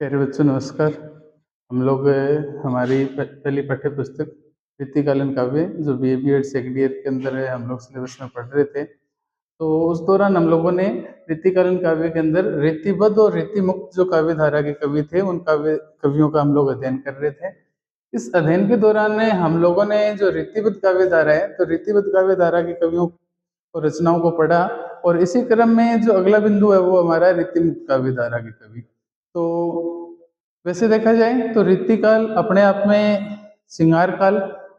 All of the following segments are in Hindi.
प्यारे बच्चों नमस्कार। हम लोग हमारी पहली पाठ्य पुस्तक रीतिकालीन काव्य जो बीए बीएड सेकेंड ईयर के अंदर है हम लोग सिलेबस में पढ़ रहे थे। तो उस दौरान हम लोगों ने रीतिकालीन काव्य के अंदर रीतिबद्ध और रीतिमुक्त जो काव्य धारा के कवि थे उन काव्य कवियों का हम लोग अध्ययन कर रहे थे। इस अध्ययन के दौरान में हम लोगों ने जो रीतिबद्ध काव्य धारा है तो रीतिबद्ध काव्य धारा के कवियों और रचनाओं को पढ़ा। और इसी क्रम में जो अगला बिंदु है वो हमारा रीतिमुक्त काव्य धारा के कवि। तो वैसे देखा जाए तो रीतिकाल अपने आप में श्रृंगार काल,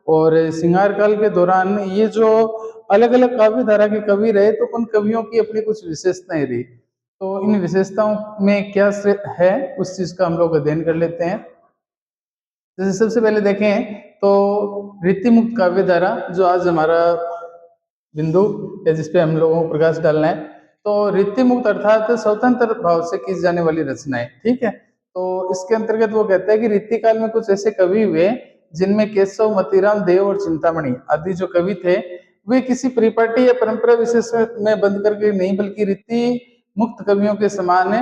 और श्रृंगार काल के दौरान ये जो अलग अलग काव्य धारा के कवि रहे तो उन कवियों की अपनी कुछ विशेषताएं रही। तो इन विशेषताओं में क्या है उस चीज का हम लोग अध्ययन कर लेते हैं। जैसे सबसे पहले देखें तो रीतिमुक्त काव्य धारा जो आज हमारा बिंदु है जिसपे हम लोगों को प्रकाश डालना है। तो रीतिमुक्त अर्थात स्वतंत्र भाव से की जाने वाली रचनाएं, ठीक है। तो इसके अंतर्गत वो कहते हैं कि रीतिकाल में कुछ ऐसे कवि हुए जिनमें केशव, मतीराम, देव और चिंतामणि आदि जो कवि थे वे किसी परिपाटी या परंपरा विशेष में बंद करके नहीं बल्कि रीति मुक्त कवियों के समान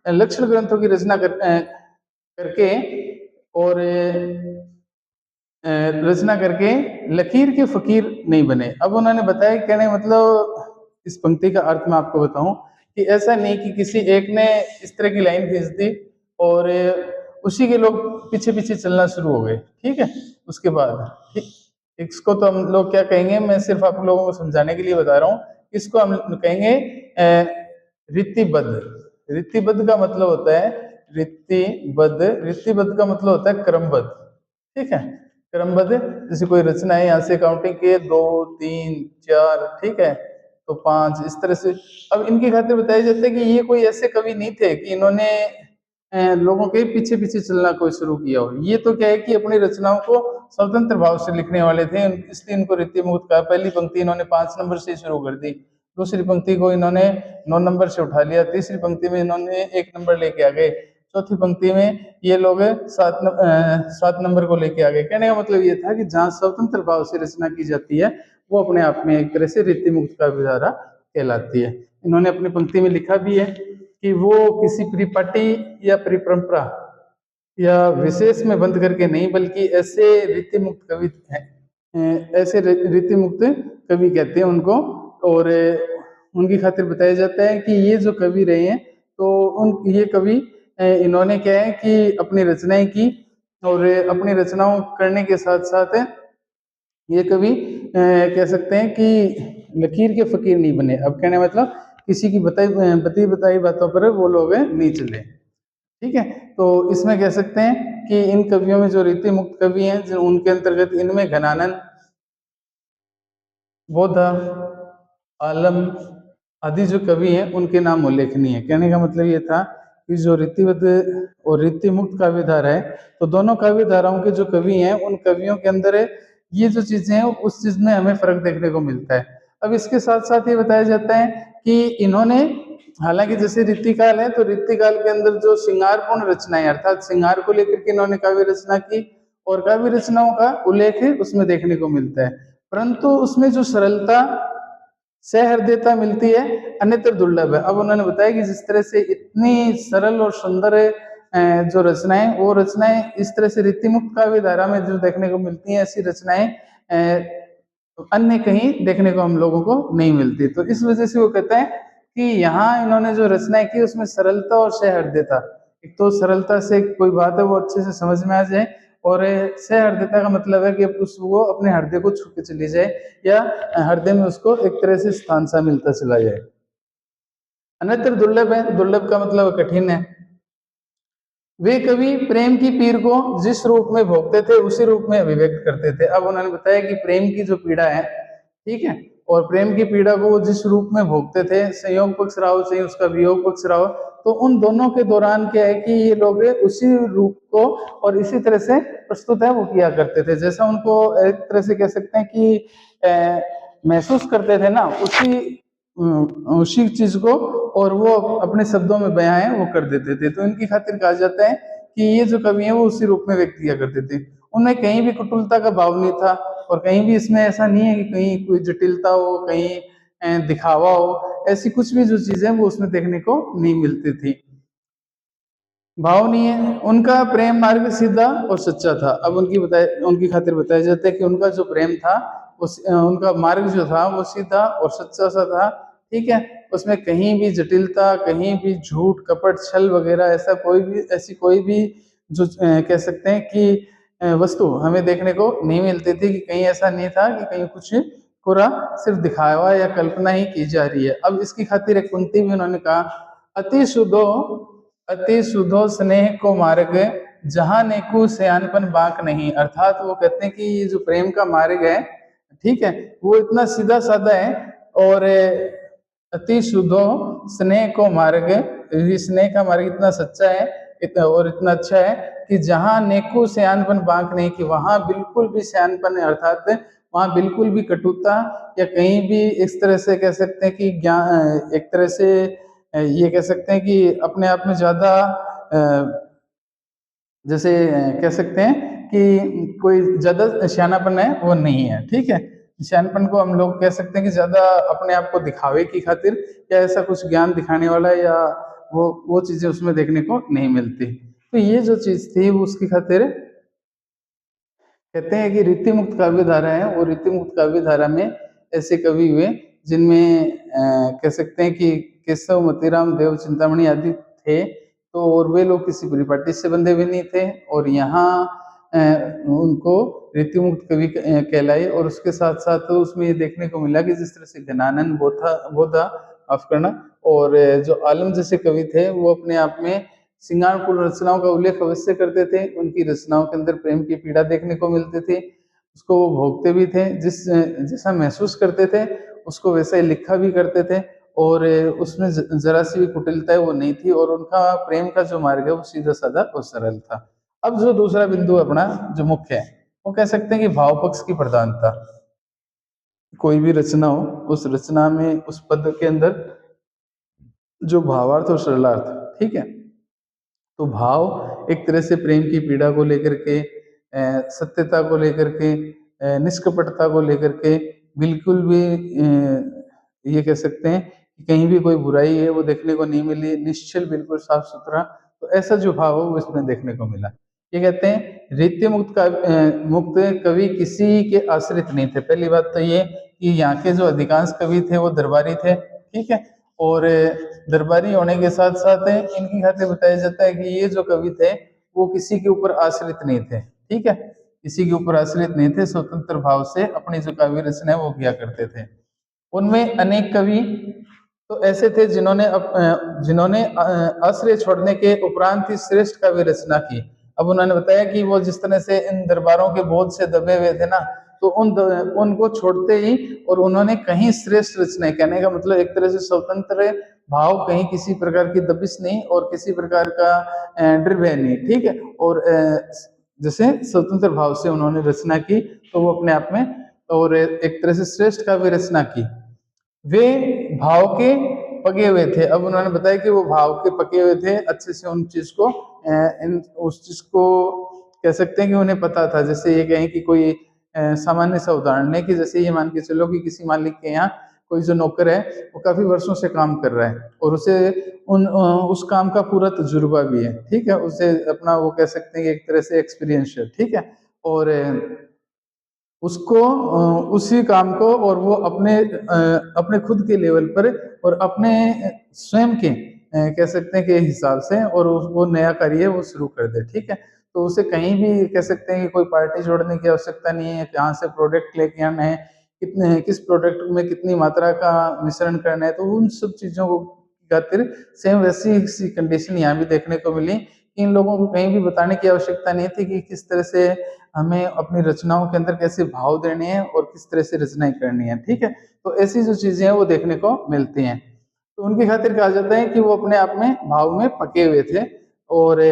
लक्षण ग्रंथों की रचना करके और रचना करके लकीर के फकीर नहीं बने। अब उन्होंने बताया कहने मतलब इस पंक्ति का अर्थ मैं आपको बताऊं कि ऐसा नहीं कि किसी एक ने इस तरह की लाइन खींच दी और उसी के लोग पीछे पीछे चलना शुरू हो गए, ठीक है। उसके बाद ठीक, इसको तो हम लोग क्या कहेंगे, मैं सिर्फ आप लोगों को समझाने के लिए बता रहा हूँ। इसको हम कहेंगे रीतिबद्ध। रीतिबद्ध का मतलब होता है रीतिबद्ध, रीतिबद्ध का मतलब होता है क्रमबद्ध, ठीक है। क्रमबद्ध, जैसे कोई रचना है यहाँ से काउंटिंग के 2 3 4, ठीक है, तो 5 इस तरह से। अब इनकी खातिर बताया जाता है कि ये कोई ऐसे कवि नहीं थे कि इन्होंने लोगों के पीछे पीछे चलना कोई शुरू किया हो। ये तो क्या है कि अपनी रचनाओं को स्वतंत्र भाव से लिखने वाले थे, इसलिए इनको रीतिमुक्त कहा। पहली पंक्ति इन्होंने 5 नंबर से शुरू कर दी, दूसरी पंक्ति को इन्होंने 9 नंबर से उठा लिया, तीसरी पंक्ति में इन्होंने 1 नंबर लेके आ गए, चौथी पंक्ति में ये लोग 7 नंबर को लेके आ गए। कहने का मतलब ये था कि जहाँ स्वतंत्र भाव से रचना की जाती है वो अपने आप में एक तरह से रीतिमुक्त काव्य धारा कहलाती है। इन्होंने अपनी पंक्ति में लिखा भी है कि वो किसी परिपाटी या परिपरंपरा या विशेष में बंद करके नहीं बल्कि ऐसे रीतिमुक्त कवि हैं, ऐसे रीतिमुक्त कवि कहते हैं उनको। और उनकी खातिर बताया जाता है कि ये जो कवि रहे हैं तो उन ये कवि इन्होंने क्या है कि अपनी रचनाएं की और अपनी रचनाओं करने के साथ साथ ये कवि कह सकते हैं कि लकीर के फकीर नहीं बने। अब कहने मतलब किसी की बताई बताई बातों पर वो लोग नहीं चले, ठीक है। तो इसमें कह सकते हैं कि इन कवियों में जो रीति मुक्त कवि हैं जो उनके अंतर्गत इनमें घनानंद, बोधा, आलम आदि जो कवि हैं उनके नाम उल्लेखनीय है। कहने का मतलब ये था कि जो रीतिबद्ध और रीति मुक्त काव्य धारा है तो दोनों काव्य धाराओं के जो कवि हैं उन कवियों के अंदर ये जो चीजें हैं उस चीज में हमें फर्क देखने को मिलता है। अब इसके साथ साथ ये बताया जाता है कि इन्होंने हालांकि जैसे रीतिकाल है तो रीतिकाल के अंदर जो श्रृंगारपूर्ण रचनाएं अर्थात श्रृंगार को लेकर के इन्होंने काव्य रचना की और काव्य रचनाओं का उल्लेख उसमें देखने को मिलता है, परंतु उसमें जो सरलता सहृदयता मिलती है अन्यत्र दुर्लभ है। अब उन्होंने बताया कि जिस तरह से इतनी सरल और सुंदर जो रचनाएं वो रचनाएं इस तरह से रीतिमुक्त काव्य धारा में जो देखने को मिलती हैं ऐसी रचनाएं अन्य कहीं देखने को हम लोगों को नहीं मिलती। तो इस वजह से वो कहता है कि यहाँ इन्होंने जो रचनाएं की उसमें सरलता और सहृदयता, एक तो सरलता से कोई बात है वो अच्छे से समझ में आ जाए और सहृदयता का मतलब है कि उस वो अपने हृदय को छू के चली जाए या हृदय में उसको एक तरह से स्थान सा मिलता चला जाए। अन्यत्र दुर्लभ है, दुर्लभ का मतलब कठिन है। वे कवि प्रेम की पीर को जिस रूप में भोगते थे उसी रूप में अभिव्यक्त करते थे। अब उन्होंने बताया कि प्रेम की जो पीड़ा है, ठीक है, और प्रेम की पीड़ा को वो जिस रूप में भोगते थे, संयोग पक्ष रहा हो चाहे उसका वियोग पक्ष रहा हो, तो उन दोनों के दौरान क्या है कि ये लोग उसी रूप को और इसी तरह से प्रस्तुत है वो किया करते थे जैसा उनको एक तरह से कह सकते हैं कि महसूस करते थे ना उसी चीज को और वो अपने शब्दों में बयां है वो कर देते थे। तो इनकी खातिर कहा जाता है कि ये जो कवि है वो उसी रूप में व्यक्त किया करते थे। उनमें कहीं भी कुटिलता का भाव नहीं था और कहीं भी इसमें ऐसा नहीं है कि कहीं कोई जटिलता हो, कहीं दिखावा हो, ऐसी कुछ भी जो चीजें वो उसमें देखने को नहीं मिलती थी। भाव नहीं है, उनका प्रेम मार्ग सीधा और सच्चा था। अब उनकी खातिर बताया जाता है कि उनका जो प्रेम था उनका मार्ग जो था वो सीधा और सच्चा सा था। ठीक है, उसमें कहीं भी जटिलता, कहीं भी झूठ कपट छल वगैरह ऐसी कोई भी जो कह सकते हैं कि वस्तु हमें देखने को नहीं मिलती थी, कि कहीं ऐसा नहीं था कि कहीं कुछ पूरा सिर्फ दिखावा या कल्पना ही की जा रही है। अब इसकी खातिर एक पंक्ति भी उन्होंने कहा, अति सुधो अति सुधो स्नेह को मार्ग, जहां नेकु सयानपन बाक नहीं। अर्थात वो कहते हैं कि ये जो प्रेम का मार्ग है, ठीक है, वो इतना सीधा साधा है और अति शुद्धो स्नेह को मार्ग, ये स्नेह का मार्ग इतना सच्चा है, इतना और इतना अच्छा है कि जहां नेकु सयानपन बाक नहीं, कि वहां बिल्कुल भी सयानपन है, अर्थात वहां बिल्कुल भी कटुता या कहीं भी इस तरह से कह सकते हैं कि ज्ञान, एक तरह से ये कह सकते हैं कि अपने आप में ज्यादा जैसे कह सकते हैं कि कोई ज्यादा सियानापन है वो नहीं है। ठीक है, सियानपन को हम लोग कह सकते हैं कि ज्यादा अपने आप को दिखावे की खातिर या ऐसा कुछ ज्ञान दिखाने वाला या वो चीजें उसमें देखने को नहीं मिलती। तो ये जो चीज थी वो उसकी खातिर कहते हैं कि रीति मुक्त काव्य धारा है। वो रीति मुक्त काव्य धारा में ऐसे कवि हुए जिनमें कह सकते हैं कि केशव, मोतीराम, देव चिंतामणि आदि थे। तो और वे लोग किसी परिपाटी से बंधे हुए नहीं थे और यहाँ उनको रीति मुक्त कवि कहलाए। और उसके साथ साथ उसमें ये देखने को मिला कि जिस तरह से घनानंद बोधा माफ करना और जो आलम जैसे कवि थे वो अपने आप में श्रृंगारपूर्ण रचनाओं का उल्लेख अवश्य करते थे। उनकी रचनाओं के अंदर प्रेम की पीड़ा देखने को मिलती थी, उसको वो भोगते भी थे, जैसा महसूस करते थे उसको वैसा ही लिखा भी करते थे। और उसमें जरा सी भी कुटिलता है वो नहीं थी और उनका प्रेम का जो मार्ग है वो सीधा साधा और सरल था। अब जो दूसरा बिंदु अपना जो मुख्य है वो कह सकते हैं कि भाव पक्ष की प्रधानता। कोई भी रचना हो, उस रचना में उस पद के अंदर जो भावार्थ और सरलार्थ, ठीक है, तो भाव एक तरह से प्रेम की पीड़ा को लेकर के, सत्यता को लेकर के, निष्कपटता को लेकर के, बिल्कुल भी ये कह सकते हैं कि कहीं भी कोई बुराई है वो देखने को नहीं मिली, निश्चल बिल्कुल साफ सुथरा। तो ऐसा जो भाव है वो इसमें देखने को मिला। ये कहते हैं रीति मुक्त कवि किसी के आश्रित नहीं थे। पहली बात तो ये कि यहाँ के जो अधिकांश कवि थे वो दरबारी थे। ठीक है, और दरबारी होने के साथ साथ इनकी खातिर बताया जाता है कि ये जो कवि थे वो किसी के ऊपर आश्रित नहीं थे। ठीक है, किसी के ऊपर आश्रित नहीं थे, स्वतंत्र भाव से अपनी जो काव्य रचना है वो किया करते थे। उनमें अनेक कवि तो ऐसे थे जिन्होंने आश्रय छोड़ने के उपरांत ही श्रेष्ठ काव्य रचना की। अब उन्होंने बताया कि वो जिस तरह से इन दरबारों के बोझ से दबे हुए थे ना, तो उनको छोड़ते ही और उन्होंने कहीं श्रेष्ठ रचनाएं, कहने का मतलब एक तरह से स्वतंत्र भाव, कहीं किसी प्रकार की दबिश नहीं और किसी प्रकार का डर नहीं। ठीक है, और जैसे स्वतंत्र भाव से उन्होंने रचना की तो वो अपने आप में और एक तरह से श्रेष्ठ काव्य रचना की। वे भाव के पके हुए थे। अब उन्होंने बताया कि वो भाव के पके हुए थे, अच्छे से उन चीज को उस चीज को कह सकते हैं कि उन्हें पता था। जैसे ये कहें कि कोई सामान्य सा उदाहरण है कि जैसे ये मान के चलो कि किसी मालिक के यहाँ कोई जो नौकर है वो काफी वर्षों से काम कर रहा है और उसे उस काम का पूरा तजुर्बा भी है। ठीक है, उसे अपना वो कह सकते हैं कि एक तरह से एक्सपीरियंस है। ठीक है, और उसको उसी काम को और वो अपने खुद के लेवल पर और अपने स्वयं के कह सकते हैं कि हिसाब से और वो नया कार्य वो शुरू कर दे। ठीक है, तो उसे कहीं भी कह सकते हैं कि कोई पार्टी जोड़ने की आवश्यकता नहीं है, कहाँ से प्रोडक्ट लेके आना है, कितने किस प्रोडक्ट में कितनी मात्रा का मिश्रण करना है, तो उन सब चीजों को खातिर सेम वैसी सी कंडीशन यहाँ भी देखने को मिली। इन लोगों को कहीं भी बताने की आवश्यकता नहीं थी कि किस तरह से हमें अपनी रचनाओं के अंदर कैसे भाव देने हैं और किस तरह से रचनाएं करनी है। ठीक है, तो ऐसी जो चीजें हैं वो देखने को मिलती हैं। तो उनकी खातिर कहा जाता है कि वो अपने आप में भाव में पके हुए थे और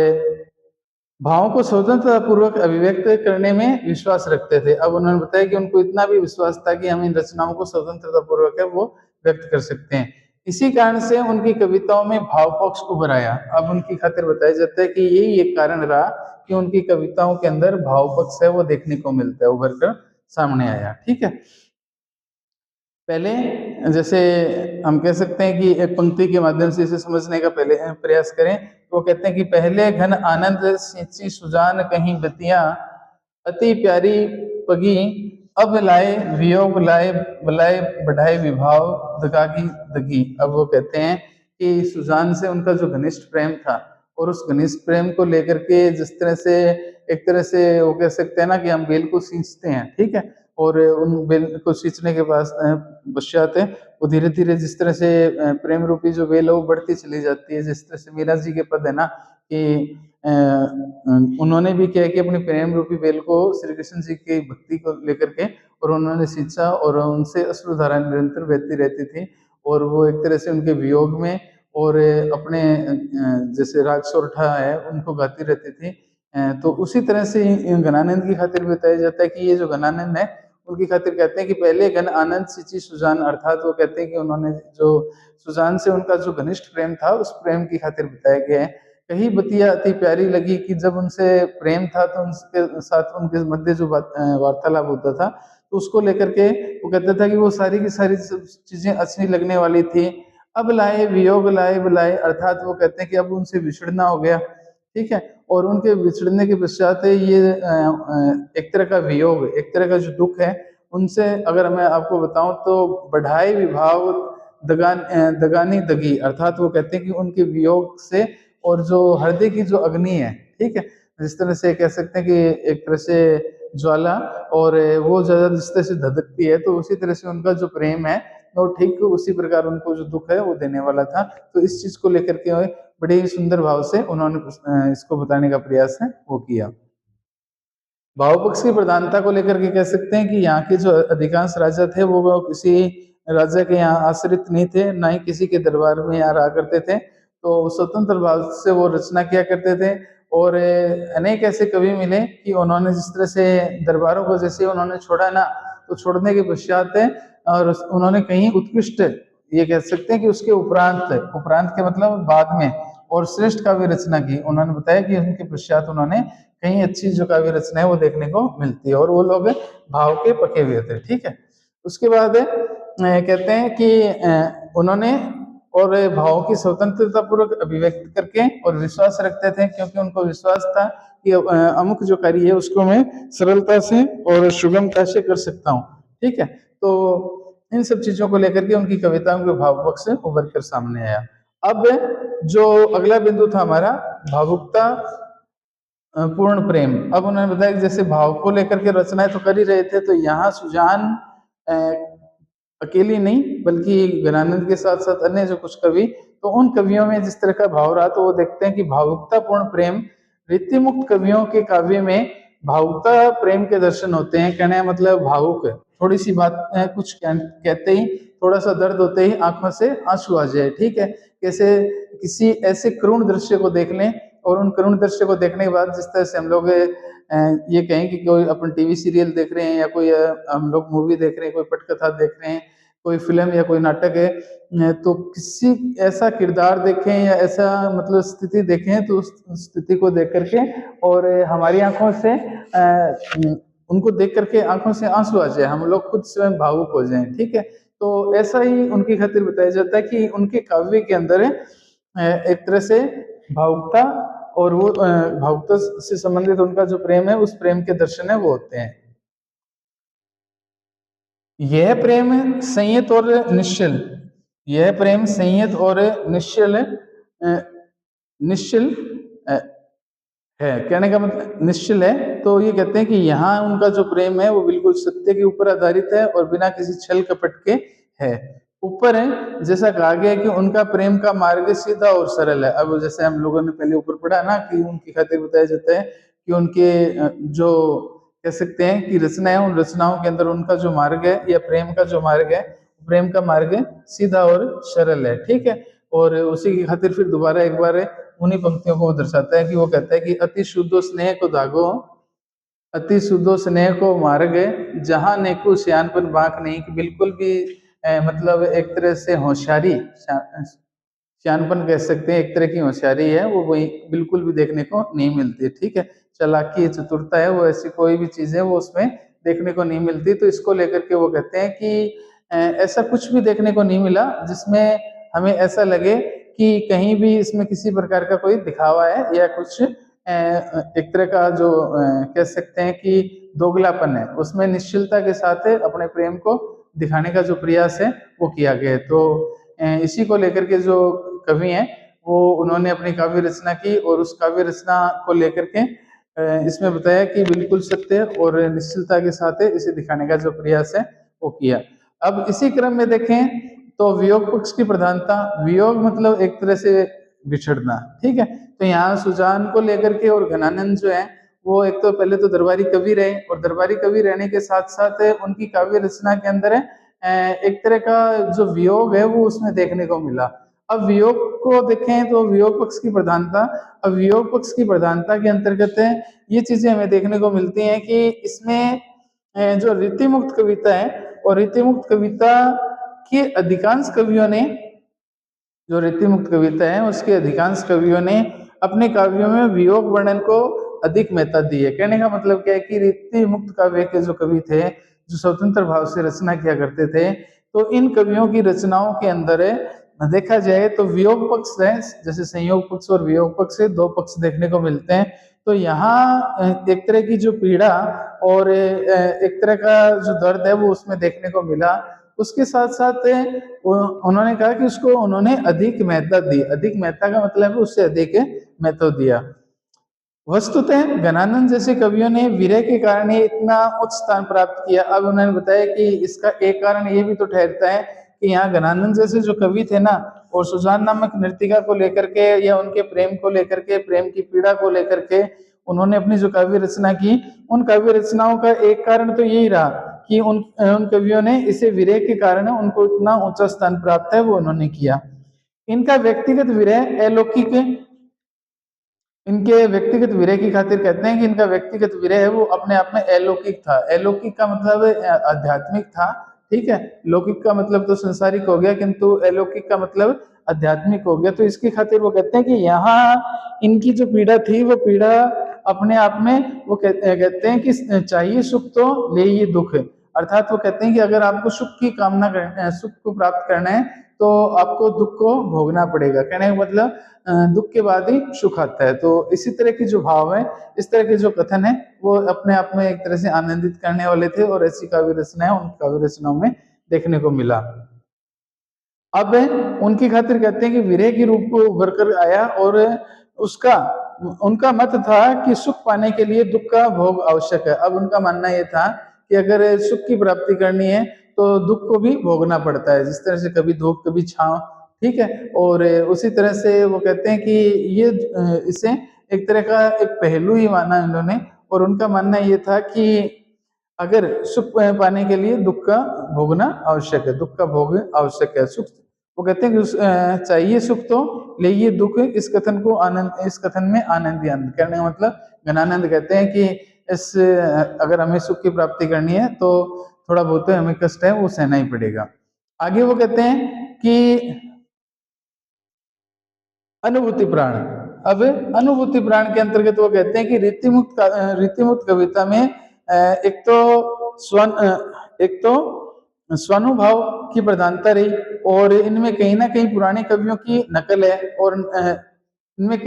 भावों को स्वतंत्रता पूर्वक अभिव्यक्त करने में विश्वास रखते थे। अब उन्होंने बताया कि उनको इतना भी विश्वास था कि हम इन रचनाओं को स्वतंत्रता पूर्वक है वो व्यक्त कर सकते हैं। इसी कारण से उनकी कविताओं में भाव पक्ष उभर आया। अब उनकी खातिर बताया जाता है कि यही एक कारण रहा कि उनकी कविताओं के अंदर भाव पक्ष है वो देखने को मिलता है, उभर कर सामने आया। ठीक है, पहले जैसे हम कह सकते हैं कि एक पंक्ति के माध्यम से इसे समझने का पहले प्रयास करें, तो वो कहते हैं कि पहले घन आनंद सिंची सुजान कहीं बतिया, अति प्यारी पगी, अब लाए वियोग लाए बलाए बढ़ाए विभाव दगा की दगी। अब वो कहते हैं कि सुजान से उनका जो घनिष्ठ प्रेम था, और उस घनिष्ठ प्रेम को लेकर के जिस तरह से एक तरह से वो कह सकते हैं ना कि हम बेल को सींचते हैं, ठीक है, और उन बेल को सींचने के बाद पश्चात वो धीरे धीरे जिस तरह से प्रेम रूपी जो बेल है वो बढ़ती चली जाती है। जिस तरह से मीरा जी के पद है ना कि उन्होंने भी क्या है कि अपनी प्रेम रूपी बेल को श्री कृष्ण जी की भक्ति को लेकर के और उन्होंने सींचा, और उनसे अश्रुधारा निरंतर बहती रहती थी, और वो एक तरह से उनके वियोग में और अपने जैसे राग सोरठा है उनको गाती रहती थी। तो उसी तरह से घनानंद की खातिर बताया जाता है कि ये जो घनानंद है उनकी खातिर कहते हैं कि पहले घन आनंद सिंची सुजान, अर्थात वो कहते हैं कि उन्होंने जो सुजान से उनका जो घनिष्ठ प्रेम था उस प्रेम की खातिर बताया गया है। कहीं बतिया अति प्यारी लगी कि जब उनसे प्रेम था तो उनके साथ उनके मध्य जो वार्तालाप होता था तो उसको लेकर के वो कहता था कि वो सारी की सारी चीजें अच्छी लगने वाली थी। अब लाए वियोग लाए बुलाए, अर्थात वो कहते हैं कि अब उनसे बिछड़ना हो गया, ठीक है, और उनके बिछड़ने के पश्चात ये एक तरह का वियोग, एक तरह का जो दुख है उनसे अगर मैं आपको बताऊं तो बढ़ाए विभाव दगानी दगी, अर्थात वो कहते हैं कि उनके वियोग से और जो हृदय की जो अग्नि है, ठीक है, जिस तरह से कह सकते हैं कि एक तरह से ज्वाला, और वो ज्यादा जिस तरह से धधकती है तो उसी तरह से उनका जो प्रेम है तो ठीक उसी प्रकार उनको जो दुख है वो देने वाला था। तो इस चीज को लेकर के बड़े ही सुंदर भाव से उन्होंने इसको बताने का प्रयास है वो किया। भाव पक्ष की प्रधानता को लेकर के कह सकते हैं कि यहाँ के जो अधिकांश राजा थे वो किसी राजा के यहाँ आश्रित नहीं थे, ना ही किसी के दरबार में यहाँ रहा करते थे, तो स्वतंत्र भाव से वो रचना किया करते थे। और अनेक ऐसे कवि मिले कि उन्होंने जिस तरह से दरबारों को जैसे उन्होंने छोड़ा ना, तो छोड़ने के पश्चात और उन्होंने कहीं उत्कृष्ट, ये कह सकते हैं कि उसके उपरांत, उपरांत के मतलब बाद में, और श्रेष्ठ काव्य रचना की। उन्होंने बताया कि उनके पश्चात उन्होंने कहीं अच्छी जो काव्य रचना है वो देखने को मिलती है, और वो लोग भाव के पके हुए थे, ठीक है। उसके बाद कहते हैं कि उन्होंने और भावों की स्वतंत्रता पूर्वक अभिव्यक्त करके और विश्वास रखते थे, क्योंकि उनको विश्वास था कि अमुक जो कार्य है उसको मैं सरलता से और सुगमता से कर सकता हूँ, ठीक है। तो इन सब चीजों को लेकर के उनकी कविताओं के भाव पक्ष उभर कर सामने आया। अब जो अगला बिंदु था हमारा भावुकता पूर्ण प्रेम। अब उन्होंने बताया कि जैसे भाव को लेकर के रचनाएं तो कर ही रहे थे, तो यहाँ सुजान अकेली नहीं बल्कि ज्ञानानंद के साथ साथ अन्य जो कुछ कवि, तो उन कवियों में जिस तरह का भाव रहा तो वो देखते हैं कि भावुकता पूर्ण प्रेम, रीति मुक्त कवियों के काव्य में भावुकता प्रेम के दर्शन होते हैं। कहने का मतलब भावुक, थोड़ी सी बात कुछ कहते ही, थोड़ा सा दर्द होते ही आंखों से आंसू आ जाए, ठीक है। कैसे किसी ऐसे करुण दृश्य को देख लें, और उन करुण दृश्य को देखने के बाद जिस तरह से हम लोग ये कहें कि कोई अपन टीवी सीरियल देख रहे हैं या कोई हम लोग मूवी देख रहे हैं, कोई पटकथा देख रहे हैं, कोई फिल्म या कोई नाटक है, तो किसी ऐसा किरदार देखें या ऐसा मतलब स्थिति देखें तो उस स्थिति को देख करके और हमारी आंखों से उनको देख करके आंखों से आंसू आ जाए, हम लोग खुद स्वयं भावुक हो जाएं, ठीक है। तो ऐसा ही उनकी खातिर बताया जाता है कि उनके काव्य के अंदर एक तरह से भावुकता, और वो भावुकता से संबंधित उनका जो प्रेम है उस प्रेम के दर्शन है वो होते हैं। यह प्रेम संयत और निश्चल, यह प्रेम संयत और निश्चल निश्चल है, कहने का मतलब निश्चल है। तो ये कहते हैं कि यहाँ उनका जो प्रेम है वो बिल्कुल सत्य के ऊपर आधारित है और बिना किसी छल कपट के है। ऊपर है जैसा कहा गया है कि उनका प्रेम का मार्ग सीधा और सरल है। अब जैसे हम लोगों ने पहले ऊपर पढ़ा ना कि उनकी खातिर बताया जाता है कि उनके जो कह सकते हैं कि रचना है, उन रचनाओं के अंदर उनका जो मार्ग है या प्रेम का जो मार्ग है, प्रेम का मार्ग सीधा और सरल है, ठीक है। और उसी की खातिर फिर दोबारा एक बार उन्हीं पंक्तियों को वो दर्शाता है कि वो कहता है कि अति शुद्धो स्नेह को धागो, अति शुद्धो स्नेह को मार्ग, जहां नेकु सियानपन बांक नहीं, कि बिल्कुल भी मतलब एक तरह से होशियारी, सियानपन कह सकते हैं, एक तरह की होशियारी है वो वही बिल्कुल भी देखने को नहीं मिलती, ठीक है। चालाकी चतुरता है वो ऐसी कोई भी चीज है वो उसमें देखने को नहीं मिलती। तो इसको लेकर के वो कहते हैं कि ऐसा कुछ भी देखने को नहीं मिला जिसमें हमें ऐसा लगे कि कहीं भी इसमें किसी प्रकार का कोई दिखावा है या कुछ एक तरह का जो कह सकते हैं कि दोगलापन है, उसमें निश्चलता के साथ अपने प्रेम को दिखाने का जो प्रयास है वो किया गया है। तो इसी को लेकर के जो कवि हैं वो उन्होंने अपनी काव्य रचना की और उस काव्य रचना को लेकर के इसमें बताया कि बिल्कुल सत्य और निश्चलता के साथ इसे दिखाने का जो प्रयास है वो किया। अब इसी क्रम में देखें तो वियोग पक्ष की प्रधानता, वियोग मतलब एक तरह से बिछड़ना, ठीक है। तो यहाँ सुजान को लेकर के और घनानंद जो है वो एक तो पहले तो दरबारी कवि रहे और दरबारी कवि रहने के साथ साथ उनकी काव्य रचना के अंदर एक तरह का जो वियोग है वो उसमें देखने को मिला। अब वियोग को देखें तो वियोग पक्ष की प्रधानता, अब वियोग पक्ष की प्रधानता के अंतर्गत ये चीजें हमें देखने को मिलती हैं कि इसमें जो रीतिमुक्त कविता है और रीतिमुक्त कविता के अधिकांश कवियों ने, जो रीतिमुक्त कविता है उसके अधिकांश कवियों ने अपने काव्यों में वियोग वर्णन को अधिक महत्ता दी है। कहने का मतलब क्या है कि रीतिमुक्त काव्य के जो कवि थे जो स्वतंत्र भाव से रचना किया करते थे, तो इन कवियों की रचनाओं के अंदर देखा जाए तो वियोग पक्ष है, जैसे संयोग पक्ष और वियोग पक्ष से दो पक्ष देखने को मिलते हैं। तो यहाँ एक तरह की जो पीड़ा और एक तरह का जो दर्द है वो उसमें देखने को मिला। उसके साथ साथ उन्होंने कहा कि उसको उन्होंने अधिक महत्ता दी, अधिक महत्ता का मतलब है उससे अधिक महत्व दिया। वस्तुतः घनानंद जैसे कवियों ने विरह के कारण ही इतना उच्च स्थान प्राप्त किया। अब उन्होंने बताया कि इसका एक कारण ये भी तो ठहरता है कि यहाँ घनानंद जैसे जो कवि थे ना, और सुजान नामक नर्तिका को लेकर के या उनके प्रेम को लेकर के, प्रेम की पीड़ा को लेकर के उन्होंने अपनी जो काव्य रचना की, उन काव्य रचनाओं का एक कारण तो यही रहा कि उन कवियों ने इसे विरह के कारण उनको इतना ऊंचा स्थान प्राप्त है वो उन्होंने किया। इनका व्यक्तिगत विरह अलौकिक, इनके व्यक्तिगत विरह की खातिर कहते हैं कि इनका व्यक्तिगत विरह है वो अपने आप में अलौकिक था। अलौकिक का मतलब आध्यात्मिक था, ठीक है। लौकिक का मतलब तो संसारिक हो गया, किंतु अलौकिक का मतलब आध्यात्मिक हो गया। तो इसकी खातिर वो कहते हैं कि यहाँ इनकी जो पीड़ा थी वो पीड़ा अपने आप में वो कहते हैं कि चाहिए सुख तो ले ये दुख है। अर्थात वो कहते हैं कि अगर आपको सुख की कामना करना, सुख को प्राप्त करना है तो आपको दुख को भोगना पड़ेगा। कहने का मतलब दुख के बाद ही सुख आता है। तो इसी तरह की जो भाव है, इस तरह के जो कथन है वो अपने आप में एक तरह से आनंदित करने वाले थे और ऐसी काव्य रचनाएं उन काव्य रचनाओं में देखने को मिला। अब उनकी खातिर कहते हैं कि विरह की रूप को उभर कर आया और उसका उनका मत था कि सुख पाने के लिए दुख का भोग आवश्यक है। अब उनका मानना यह था कि अगर सुख की प्राप्ति करनी है तो दुख को भी भोगना पड़ता है, जिस तरह से कभी धूप कभी छांव, ठीक है। और उसी तरह से वो कहते हैं कि ये इसे एक तरह का एक पहलू ही माना इन्होंने, और उनका मानना ये था कि अगर सुख पाने के लिए दुख का भोगना आवश्यक है, दुख का भोग आवश्यक है। सुख, वो कहते हैं कि चाहिए सुख तो ले दुख, इस कथन को आनंद, इस कथन में आनंद ही आनंद करने का मतलब घनानंद कहते हैं कि इस अगर हमें सुख की प्राप्ति करनी है तो थोड़ा बहुत हमें कष्ट है वो सहना ही पड़ेगा। आगे वो कहते हैं कि अनुभूति प्राण। अब अनुभूति प्राण के अंतर्गत वो कहते हैं कि रीतिमुक्त कविता में एक तो स्वन एक तो स्वानुभाव की प्रधानता रही और इनमें कहीं ना कहीं पुराने कवियों की नकल है और इनमें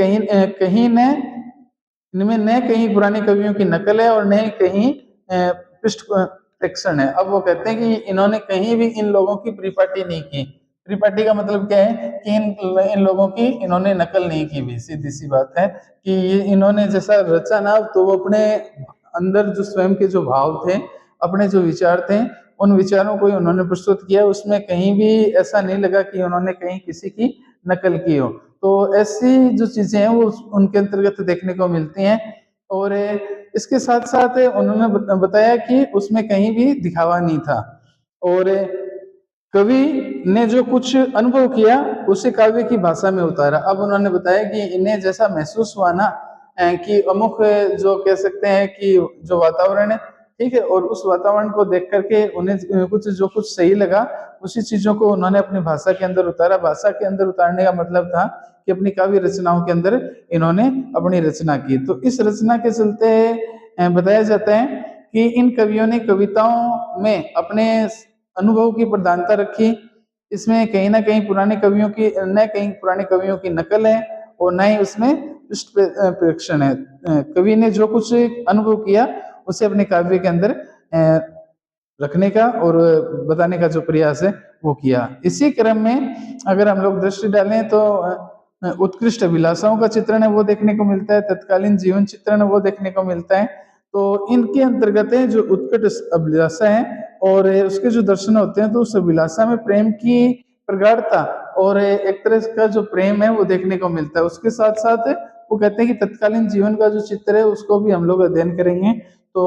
इनमें न कहीं पुराने कवियों की नकल है और न कहीं पृष्ठ प्रेक्षण है। अब वो कहते हैं कि इन्होंने कहीं भी इन लोगों की परिपाटी नहीं की। परिपाटी का मतलब क्या है कि इन लोगों की इन्होंने नकल नहीं की भी, सीधी सी बात है कि ये इन्होंने जैसा रचा ना तो वो अपने अंदर जो स्वयं के जो भाव थे, अपने जो विचार थे, उन विचारों को उन्होंने प्रस्तुत किया। उसमें कहीं भी ऐसा नहीं लगा कि उन्होंने कहीं किसी की नकल की हो। तो ऐसी जो चीजें हैं वो उनके अंतर्गत देखने को मिलती हैं। और इसके साथ साथ उन्होंने बताया कि उसमें कहीं भी दिखावा नहीं था और कवि ने जो कुछ अनुभव किया उसे काव्य की भाषा में उतारा। अब उन्होंने बताया कि इन्हें जैसा महसूस हुआ ना कि अमुक जो कह सकते हैं कि जो वातावरण है, ठीक है, और उस वातावरण को देख करके उन्हें कुछ सही लगा, उसी चीजों को उन्होंने अपनी भाषा के अंदर उतारा। भाषा के अंदर उतारने का मतलब था कि अपनी काव्य रचनाओं के अंदर इन्होंने अपनी रचना की। तो इस रचना के चलते बताया जाता है कि इन कवियों ने कविताओं में अपने अनुभव की प्रधानता रखी। इसमें कहीं ना कहीं पुराने कवियों की न कहीं पुराने कवियों की नकल है और न ही उसमें पृष्ठ प्रेक्षण है। कवि ने जो कुछ अनुभव किया उसे अपने काव्य के अंदर रखने का और बताने का जो प्रयास है वो किया। इसी क्रम में अगर हम लोग दृष्टि डालें तो उत्कृष्ट अभिलाषाओं का चित्रण है वो देखने को मिलता है, तत्कालीन जीवन चित्रण है वो देखने को मिलता है। तो इनके अंतर्गत है जो उत्कट अभिलाषा है और उसके जो दर्शन होते हैं तो उस अभिलाषा में प्रेम की प्रगाढ़ता और एक तरह का जो प्रेम है वो देखने को मिलता है। उसके साथ साथ वो कहते हैं कि तत्कालीन जीवन का जो चित्र है उसको भी हम लोग अध्ययन करेंगे। तो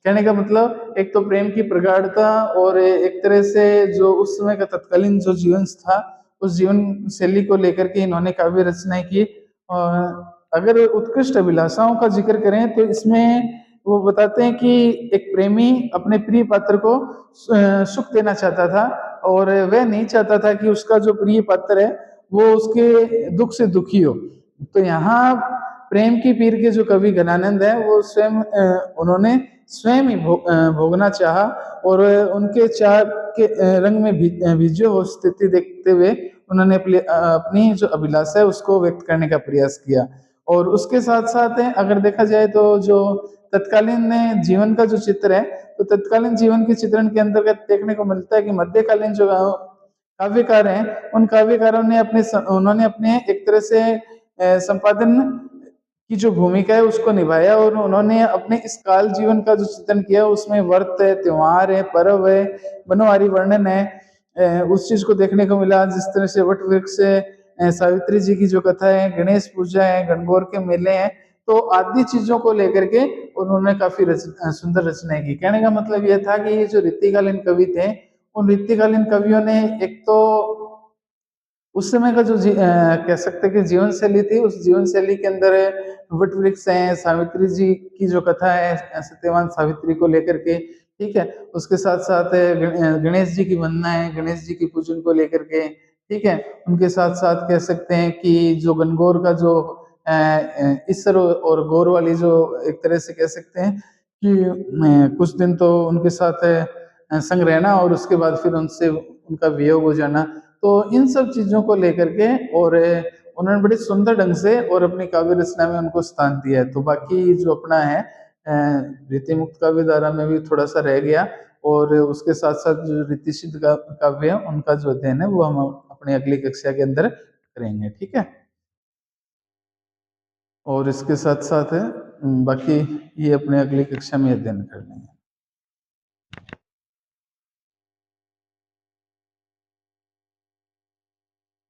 कहने का मतलब एक तो प्रेम की प्रगाढ़ता और एक तरह से जो उस समय का तत्कालीन जो जीवन था उस जीवन शैली को लेकर के इन्होंने काव्य रचनाएं की। और अगर उत्कृष्ट अभिलाषाओं का जिक्र करें तो इसमें वो बताते हैं कि एक प्रेमी अपने प्रिय पात्र को सुख देना चाहता था और वह नहीं चाहता था कि उसका जो प्रिय पात्र है वो उसके दुख से दुखी हो। तो यहाँ प्रेम की पीर के जो कवि घनानंद है वो स्वयं उन्होंने स्वयं ही भोगना चाहा और उनके चाह के रंग में भिजे हो स्थिति देखते हुए उन्होंने अपनी जो अभिलाषा है उसको व्यक्त करने का प्रयास किया। और उसके साथ साथ अगर देखा जाए तो जो तत्कालीन जीवन का जो चित्र है तो तत्कालीन जीवन के चित्रण के अंतर्गत देखने को मिलता है कि मध्यकालीन जो काव्यकार हैं उन काव्यकारों ने उन्होंने अपने एक तरह से संपादन की जो भूमिका है उसको निभाया और उन्होंने अपने इस काल जीवन का जो चित्रण किया उसमें व्रत है, त्योहार है, पर्व है, मनोहारी वर्णन है, उस चीज को देखने को मिला। जिस तरह से वट वृक्ष है, सावित्री जी की जो कथा है, गणेश पूजा है, गणगौर के मेले हैं, तो आदि चीजों को लेकर के उन्होंने काफी सुंदर रचनाएं की। कहने का मतलब यह था कि ये जो रीतिकालीन कवि थे उन रीतिकालीन कवियों ने एक तो उस समय का जो कह सकते हैं कि जीवन शैली थी उस जीवन शैली के अंदर वट वृक्ष है, सावित्री जी की जो कथा है सत्यवान सावित्री को लेकर के, ठीक है, उसके साथ साथ गणेश जी की वंदना है, गणेश जी की पूजन को लेकर के, ठीक है, उनके साथ साथ कह सकते हैं कि जो गणगौर का जो ईसर और गौर वाली जो एक तरह से कह सकते हैं कि कुछ दिन तो उनके साथ संग रहना और उसके बाद फिर उनसे उनका वियोग हो जाना। तो इन सब चीजों को लेकर के और उन्होंने बड़े सुंदर ढंग से और अपनी काव्य रचना में उनको स्थान दिया है। तो बाकी जो अपना है रीति मुक्त काव्य धारा में भी थोड़ा सा रह गया और उसके साथ साथ जो रीति सिद्ध काव्य है उनका जो अध्ययन है वो हम अपनी अगली कक्षा के अंदर करेंगे, ठीक है। और इसके साथ साथ है बाकी ये अपने अगली कक्षा में अध्ययन कर लेंगे।